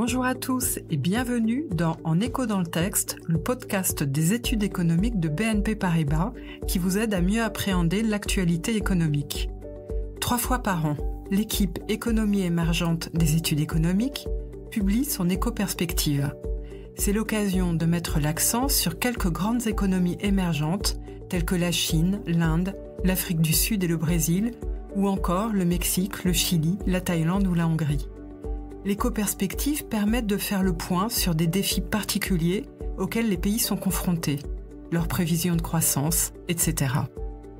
Bonjour à tous et bienvenue dans En écho dans le texte, le podcast des études économiques de BNP Paribas qui vous aide à mieux appréhender l'actualité économique. 3 fois par an, l'équipe Économie émergente des études économiques publie son éco-perspective. C'est l'occasion de mettre l'accent sur quelques grandes économies émergentes telles que la Chine, l'Inde, l'Afrique du Sud et le Brésil, ou encore le Mexique, le Chili, la Thaïlande ou la Hongrie. L'éco-perspective permet de faire le point sur des défis particuliers auxquels les pays sont confrontés, leurs prévisions de croissance, etc.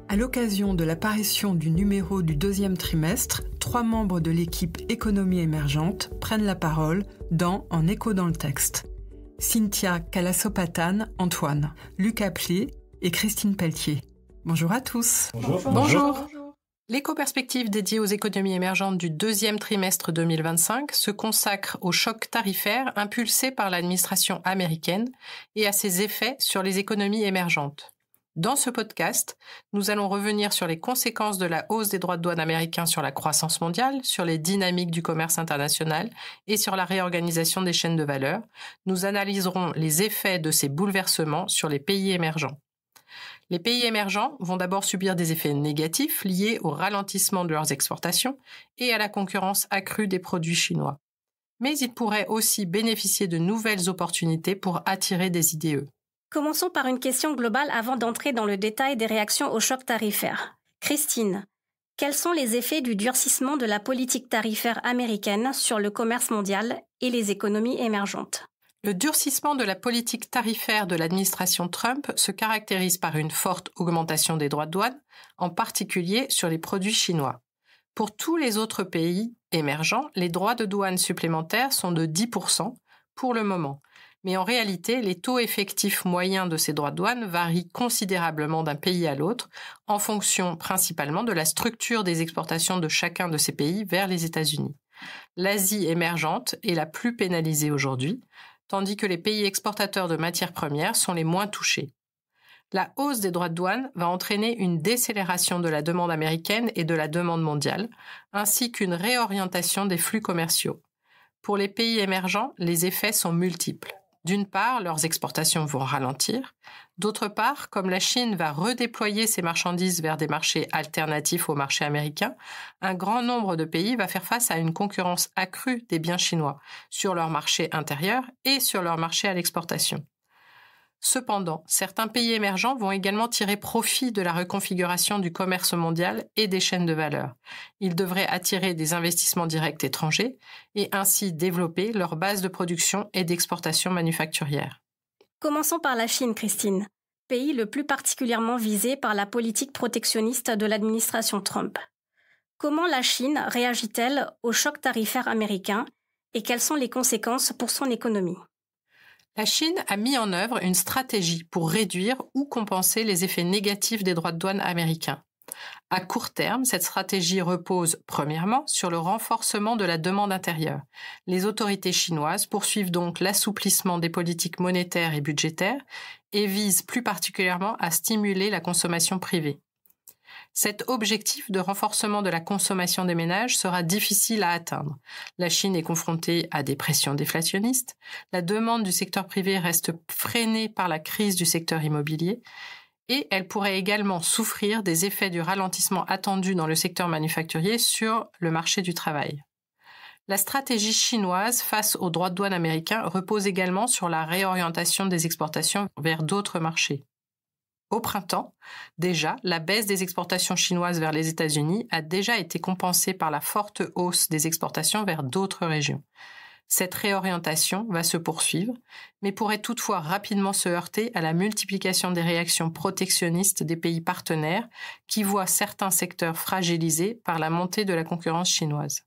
À l'occasion de l'apparition du numéro du 2e trimestre, 3 membres de l'équipe Économie émergente prennent la parole dans En écho dans le texte. Cynthia Calassopatane, Antoine, Luc Appelé et Christine Pelletier. Bonjour à tous. Bonjour. L'éco-perspective dédiée aux économies émergentes du 2e trimestre 2025 se consacre au choc tarifaire impulsé par l'administration américaine et à ses effets sur les économies émergentes. Dans ce podcast, nous allons revenir sur les conséquences de la hausse des droits de douane américains sur la croissance mondiale, sur les dynamiques du commerce international et sur la réorganisation des chaînes de valeur. Nous analyserons les effets de ces bouleversements sur les pays émergents. Les pays émergents vont d'abord subir des effets négatifs liés au ralentissement de leurs exportations et à la concurrence accrue des produits chinois. Mais ils pourraient aussi bénéficier de nouvelles opportunités pour attirer des IDE. Commençons par une question globale avant d'entrer dans le détail des réactions au choc tarifaire. Christine, quels sont les effets du durcissement de la politique tarifaire américaine sur le commerce mondial et les économies émergentes ? Le durcissement de la politique tarifaire de l'administration Trump se caractérise par une forte augmentation des droits de douane, en particulier sur les produits chinois. Pour tous les autres pays émergents, les droits de douane supplémentaires sont de 10% pour le moment. Mais en réalité, les taux effectifs moyens de ces droits de douane varient considérablement d'un pays à l'autre, en fonction principalement de la structure des exportations de chacun de ces pays vers les États-Unis. L'Asie émergente est la plus pénalisée aujourd'hui, tandis que les pays exportateurs de matières premières sont les moins touchés. La hausse des droits de douane va entraîner une décélération de la demande américaine et de la demande mondiale, ainsi qu'une réorientation des flux commerciaux. Pour les pays émergents, les effets sont multiples. D'une part, leurs exportations vont ralentir. D'autre part, comme la Chine va redéployer ses marchandises vers des marchés alternatifs au marché américain, un grand nombre de pays va faire face à une concurrence accrue des biens chinois sur leur marché intérieur et sur leur marché à l'exportation. Cependant, certains pays émergents vont également tirer profit de la reconfiguration du commerce mondial et des chaînes de valeur. Ils devraient attirer des investissements directs étrangers et ainsi développer leur base de production et d'exportation manufacturière. Commençons par la Chine, Christine, pays le plus particulièrement visé par la politique protectionniste de l'administration Trump. Comment la Chine réagit-elle au choc tarifaire américain et quelles sont les conséquences pour son économie ? La Chine a mis en œuvre une stratégie pour réduire ou compenser les effets négatifs des droits de douane américains. À court terme, cette stratégie repose, premièrement, sur le renforcement de la demande intérieure. Les autorités chinoises poursuivent donc l'assouplissement des politiques monétaires et budgétaires et visent plus particulièrement à stimuler la consommation privée. Cet objectif de renforcement de la consommation des ménages sera difficile à atteindre. La Chine est confrontée à des pressions déflationnistes, la demande du secteur privé reste freinée par la crise du secteur immobilier et elle pourrait également souffrir des effets du ralentissement attendu dans le secteur manufacturier sur le marché du travail. La stratégie chinoise face aux droits de douane américains repose également sur la réorientation des exportations vers d'autres marchés. Au printemps, déjà, la baisse des exportations chinoises vers les États-Unis a déjà été compensée par la forte hausse des exportations vers d'autres régions. Cette réorientation va se poursuivre, mais pourrait toutefois rapidement se heurter à la multiplication des réactions protectionnistes des pays partenaires qui voient certains secteurs fragilisés par la montée de la concurrence chinoise.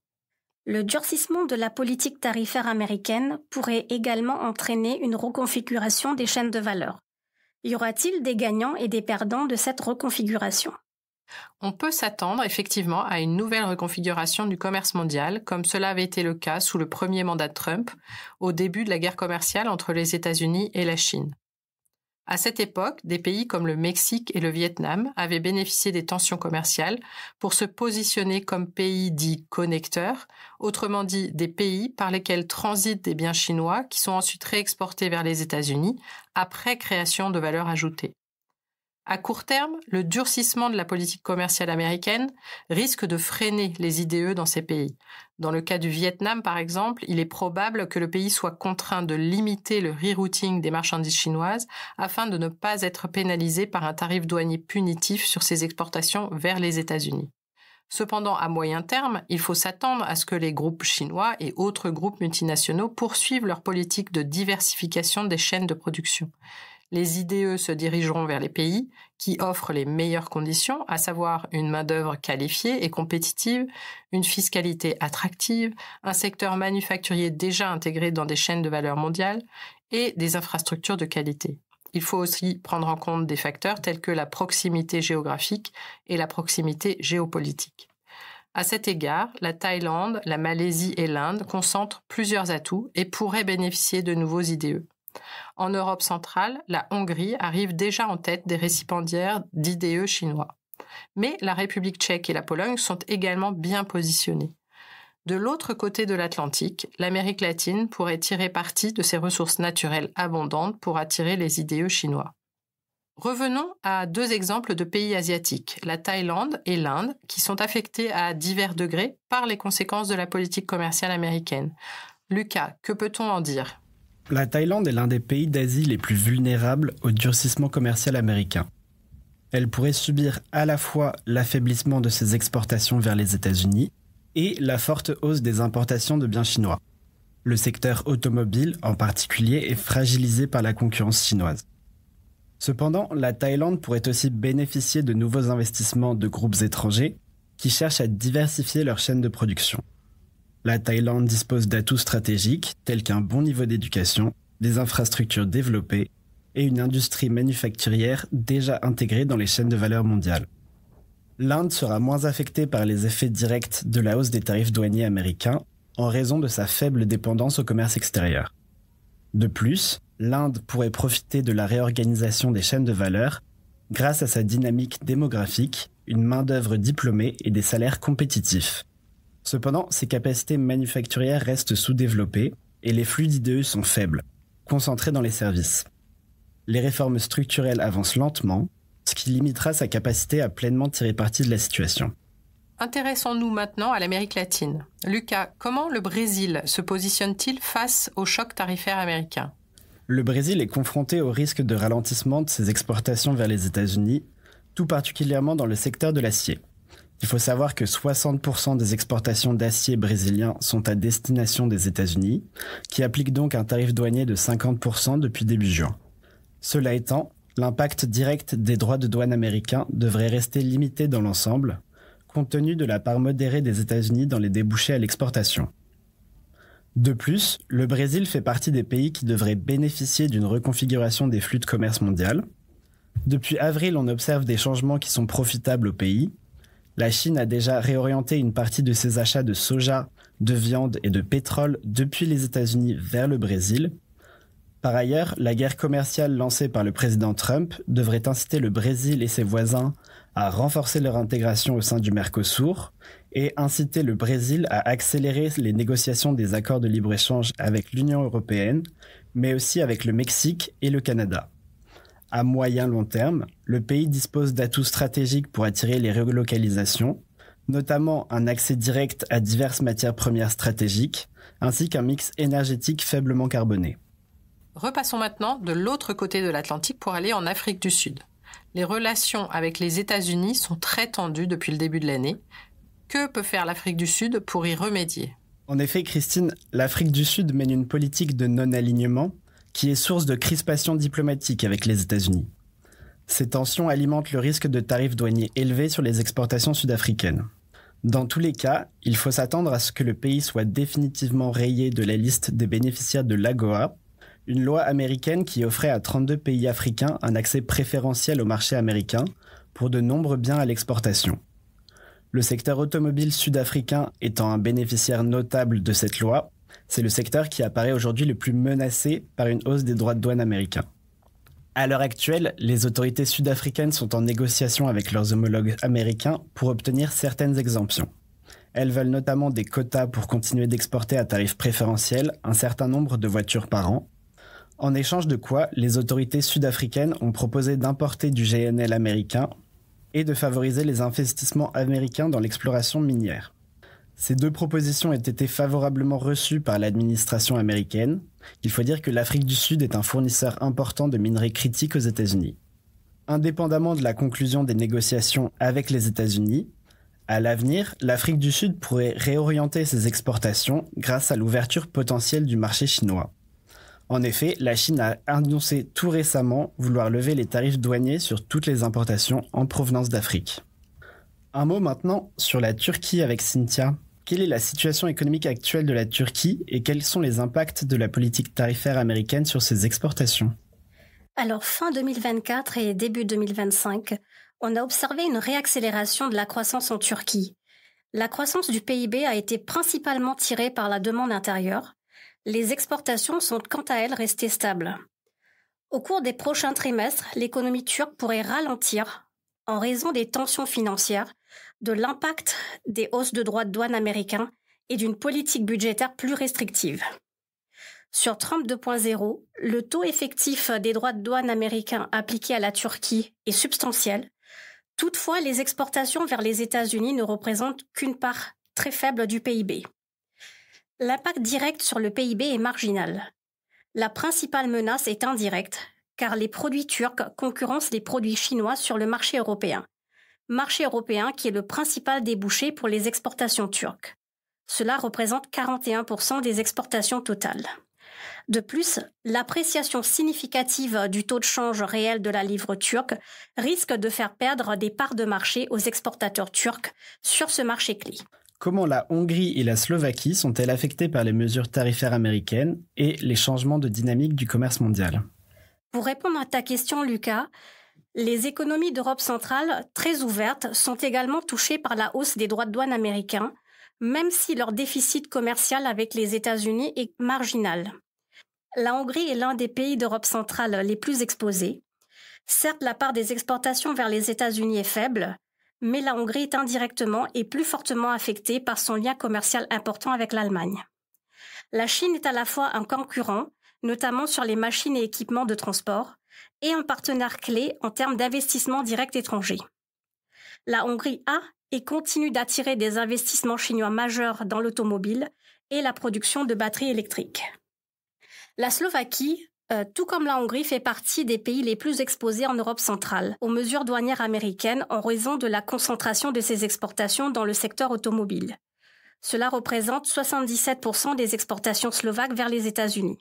Le durcissement de la politique tarifaire américaine pourrait également entraîner une reconfiguration des chaînes de valeur. Y aura-t-il des gagnants et des perdants de cette reconfiguration ? On peut s'attendre effectivement à une nouvelle reconfiguration du commerce mondial, comme cela avait été le cas sous le premier mandat de Trump, au début de la guerre commerciale entre les États-Unis et la Chine. À cette époque, des pays comme le Mexique et le Vietnam avaient bénéficié des tensions commerciales pour se positionner comme pays dits connecteurs, autrement dit des pays par lesquels transitent des biens chinois qui sont ensuite réexportés vers les États-Unis après création de valeur ajoutée. À court terme, le durcissement de la politique commerciale américaine risque de freiner les IDE dans ces pays. Dans le cas du Vietnam, par exemple, il est probable que le pays soit contraint de limiter le rerouting des marchandises chinoises afin de ne pas être pénalisé par un tarif douanier punitif sur ses exportations vers les États-Unis. Cependant, à moyen terme, il faut s'attendre à ce que les groupes chinois et autres groupes multinationaux poursuivent leur politique de diversification des chaînes de production. Les IDE se dirigeront vers les pays qui offrent les meilleures conditions, à savoir une main-d'œuvre qualifiée et compétitive, une fiscalité attractive, un secteur manufacturier déjà intégré dans des chaînes de valeur mondiales et des infrastructures de qualité. Il faut aussi prendre en compte des facteurs tels que la proximité géographique et la proximité géopolitique. À cet égard, la Thaïlande, la Malaisie et l'Inde concentrent plusieurs atouts et pourraient bénéficier de nouveaux IDE. En Europe centrale, la Hongrie arrive déjà en tête des récipiendaires d'IDE chinois. Mais la République tchèque et la Pologne sont également bien positionnées. De l'autre côté de l'Atlantique, l'Amérique latine pourrait tirer parti de ses ressources naturelles abondantes pour attirer les IDE chinois. Revenons à deux exemples de pays asiatiques, la Thaïlande et l'Inde, qui sont affectés à divers degrés par les conséquences de la politique commerciale américaine. Lucas, que peut-on en dire ? La Thaïlande est l'un des pays d'Asie les plus vulnérables au durcissement commercial américain. Elle pourrait subir à la fois l'affaiblissement de ses exportations vers les États-Unis et la forte hausse des importations de biens chinois. Le secteur automobile, en particulier, est fragilisé par la concurrence chinoise. Cependant, la Thaïlande pourrait aussi bénéficier de nouveaux investissements de groupes étrangers qui cherchent à diversifier leur chaîne de production. La Thaïlande dispose d'atouts stratégiques tels qu'un bon niveau d'éducation, des infrastructures développées et une industrie manufacturière déjà intégrée dans les chaînes de valeur mondiales. L'Inde sera moins affectée par les effets directs de la hausse des tarifs douaniers américains en raison de sa faible dépendance au commerce extérieur. De plus, l'Inde pourrait profiter de la réorganisation des chaînes de valeur grâce à sa dynamique démographique, une main-d'œuvre diplômée et des salaires compétitifs. Cependant, ses capacités manufacturières restent sous-développées et les flux d'IDE sont faibles, concentrés dans les services. Les réformes structurelles avancent lentement, ce qui limitera sa capacité à pleinement tirer parti de la situation. Intéressons-nous maintenant à l'Amérique latine. Lucas, comment le Brésil se positionne-t-il face au choc tarifaire américain ? Le Brésil est confronté au risque de ralentissement de ses exportations vers les États-Unis, tout particulièrement dans le secteur de l'acier. Il faut savoir que 60% des exportations d'acier brésilien sont à destination des États-Unis, qui appliquent donc un tarif douanier de 50% depuis début juin. Cela étant, l'impact direct des droits de douane américains devrait rester limité dans l'ensemble, compte tenu de la part modérée des États-Unis dans les débouchés à l'exportation. De plus, le Brésil fait partie des pays qui devraient bénéficier d'une reconfiguration des flux de commerce mondial. Depuis avril, on observe des changements qui sont profitables au pays. La Chine a déjà réorienté une partie de ses achats de soja, de viande et de pétrole depuis les États-Unis vers le Brésil. Par ailleurs, la guerre commerciale lancée par le président Trump devrait inciter le Brésil et ses voisins à renforcer leur intégration au sein du Mercosur et inciter le Brésil à accélérer les négociations des accords de libre-échange avec l'Union européenne, mais aussi avec le Mexique et le Canada. À moyen-long terme, le pays dispose d'atouts stratégiques pour attirer les relocalisations, notamment un accès direct à diverses matières premières stratégiques, ainsi qu'un mix énergétique faiblement carboné. Repassons maintenant de l'autre côté de l'Atlantique pour aller en Afrique du Sud. Les relations avec les États-Unis sont très tendues depuis le début de l'année. Que peut faire l'Afrique du Sud pour y remédier ? En effet, Christine, l'Afrique du Sud mène une politique de non-alignement qui est source de crispation diplomatique avec les États-Unis. Ces tensions alimentent le risque de tarifs douaniers élevés sur les exportations sud-africaines. Dans tous les cas, il faut s'attendre à ce que le pays soit définitivement rayé de la liste des bénéficiaires de l'AGOA, une loi américaine qui offrait à 32 pays africains un accès préférentiel au marché américain pour de nombreux biens à l'exportation. Le secteur automobile sud-africain étant un bénéficiaire notable de cette loi, c'est le secteur qui apparaît aujourd'hui le plus menacé par une hausse des droits de douane américains. À l'heure actuelle, les autorités sud-africaines sont en négociation avec leurs homologues américains pour obtenir certaines exemptions. Elles veulent notamment des quotas pour continuer d'exporter à tarif préférentiel un certain nombre de voitures par an, en échange de quoi les autorités sud-africaines ont proposé d'importer du GNL américain et de favoriser les investissements américains dans l'exploration minière. Ces deux propositions ont été favorablement reçues par l'administration américaine. Il faut dire que l'Afrique du Sud est un fournisseur important de minerais critiques aux États-Unis. Indépendamment de la conclusion des négociations avec les États-Unis, à l'avenir, l'Afrique du Sud pourrait réorienter ses exportations grâce à l'ouverture potentielle du marché chinois. En effet, la Chine a annoncé tout récemment vouloir lever les tarifs douaniers sur toutes les importations en provenance d'Afrique. Un mot maintenant sur la Turquie avec Cynthia. Quelle est la situation économique actuelle de la Turquie et quels sont les impacts de la politique tarifaire américaine sur ses exportations ? Alors, fin 2024 et début 2025, on a observé une réaccélération de la croissance en Turquie. La croissance du PIB a été principalement tirée par la demande intérieure. Les exportations sont quant à elles restées stables. Au cours des prochains trimestres, l'économie turque pourrait ralentir en raison des tensions financières, de l'impact des hausses de droits de douane américains et d'une politique budgétaire plus restrictive. Sur Trump 2.0, le taux effectif des droits de douane américains appliqués à la Turquie est substantiel. Toutefois, les exportations vers les États-Unis ne représentent qu'une part très faible du PIB. L'impact direct sur le PIB est marginal. La principale menace est indirecte, car les produits turcs concurrencent les produits chinois sur le marché européen. Marché européen qui est le principal débouché pour les exportations turques. Cela représente 41% des exportations totales. De plus, l'appréciation significative du taux de change réel de la livre turque risque de faire perdre des parts de marché aux exportateurs turcs sur ce marché clé. Comment la Hongrie et la Slovaquie sont-elles affectées par les mesures tarifaires américaines et les changements de dynamique du commerce mondial ? Pour répondre à ta question, Lucas, les économies d'Europe centrale, très ouvertes, sont également touchées par la hausse des droits de douane américains, même si leur déficit commercial avec les États-Unis est marginal. La Hongrie est l'un des pays d'Europe centrale les plus exposés. Certes, la part des exportations vers les États-Unis est faible, mais la Hongrie est indirectement et plus fortement affectée par son lien commercial important avec l'Allemagne. La Chine est à la fois un concurrent, notamment sur les machines et équipements de transport, et un partenaire clé en termes d'investissements directs étrangers. La Hongrie a et continue d'attirer des investissements chinois majeurs dans l'automobile et la production de batteries électriques. La Slovaquie, tout comme la Hongrie, fait partie des pays les plus exposés en Europe centrale aux mesures douanières américaines en raison de la concentration de ses exportations dans le secteur automobile. Cela représente 77% des exportations slovaques vers les États-Unis.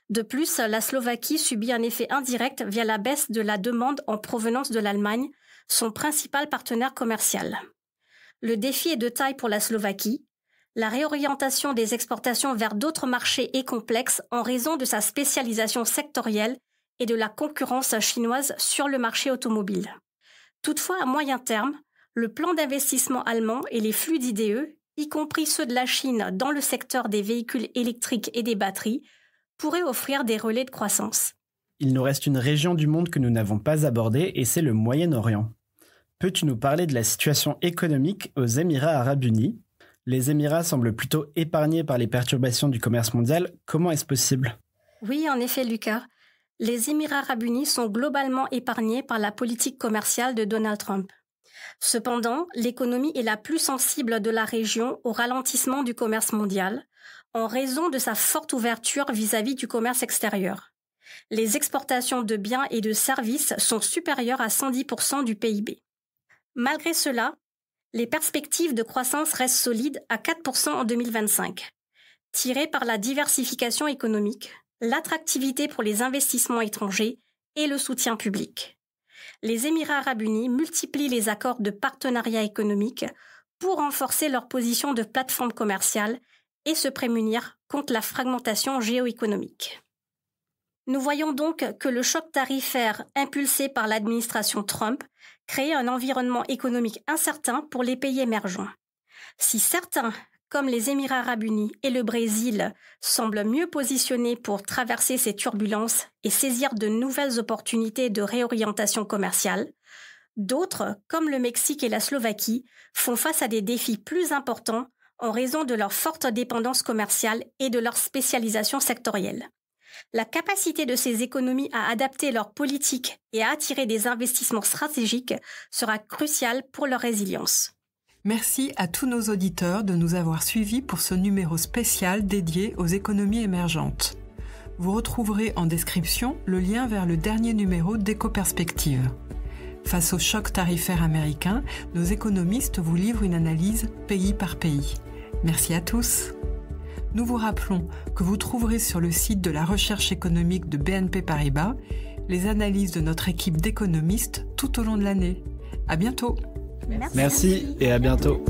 De plus, la Slovaquie subit un effet indirect via la baisse de la demande en provenance de l'Allemagne, son principal partenaire commercial. Le défi est de taille pour la Slovaquie. La réorientation des exportations vers d'autres marchés est complexe en raison de sa spécialisation sectorielle et de la concurrence chinoise sur le marché automobile. Toutefois, à moyen terme, le plan d'investissement allemand et les flux d'IDE, y compris ceux de la Chine dans le secteur des véhicules électriques et des batteries, pourraient offrir des relais de croissance. Il nous reste une région du monde que nous n'avons pas abordée et c'est le Moyen-Orient. Peux-tu nous parler de la situation économique aux Émirats arabes unis ? Les Émirats semblent plutôt épargnés par les perturbations du commerce mondial. Comment est-ce possible ? Oui, en effet, Lucas. Les Émirats arabes unis sont globalement épargnés par la politique commerciale de Donald Trump. Cependant, l'économie est la plus sensible de la région au ralentissement du commerce mondial, en raison de sa forte ouverture vis-à-vis du commerce extérieur. Les exportations de biens et de services sont supérieures à 110% du PIB. Malgré cela, les perspectives de croissance restent solides à 4% en 2025, tirées par la diversification économique, l'attractivité pour les investissements étrangers et le soutien public. Les Émirats arabes unis multiplient les accords de partenariat économique pour renforcer leur position de plateforme commerciale et se prémunir contre la fragmentation géoéconomique. Nous voyons donc que le choc tarifaire impulsé par l'administration Trump crée un environnement économique incertain pour les pays émergents. Si certains, comme les Émirats arabes unis et le Brésil, semblent mieux positionnés pour traverser ces turbulences et saisir de nouvelles opportunités de réorientation commerciale, d'autres, comme le Mexique et la Slovaquie, font face à des défis plus importants en raison de leur forte dépendance commerciale et de leur spécialisation sectorielle. La capacité de ces économies à adapter leur politique et à attirer des investissements stratégiques sera cruciale pour leur résilience. Merci à tous nos auditeurs de nous avoir suivis pour ce numéro spécial dédié aux économies émergentes. Vous retrouverez en description le lien vers le dernier numéro d'Éco-Perspective. Face au choc tarifaire américain, nos économistes vous livrent une analyse pays par pays. Merci à tous. Nous vous rappelons que vous trouverez sur le site de la recherche économique de BNP Paribas les analyses de notre équipe d'économistes tout au long de l'année. À bientôt. Merci et à bientôt.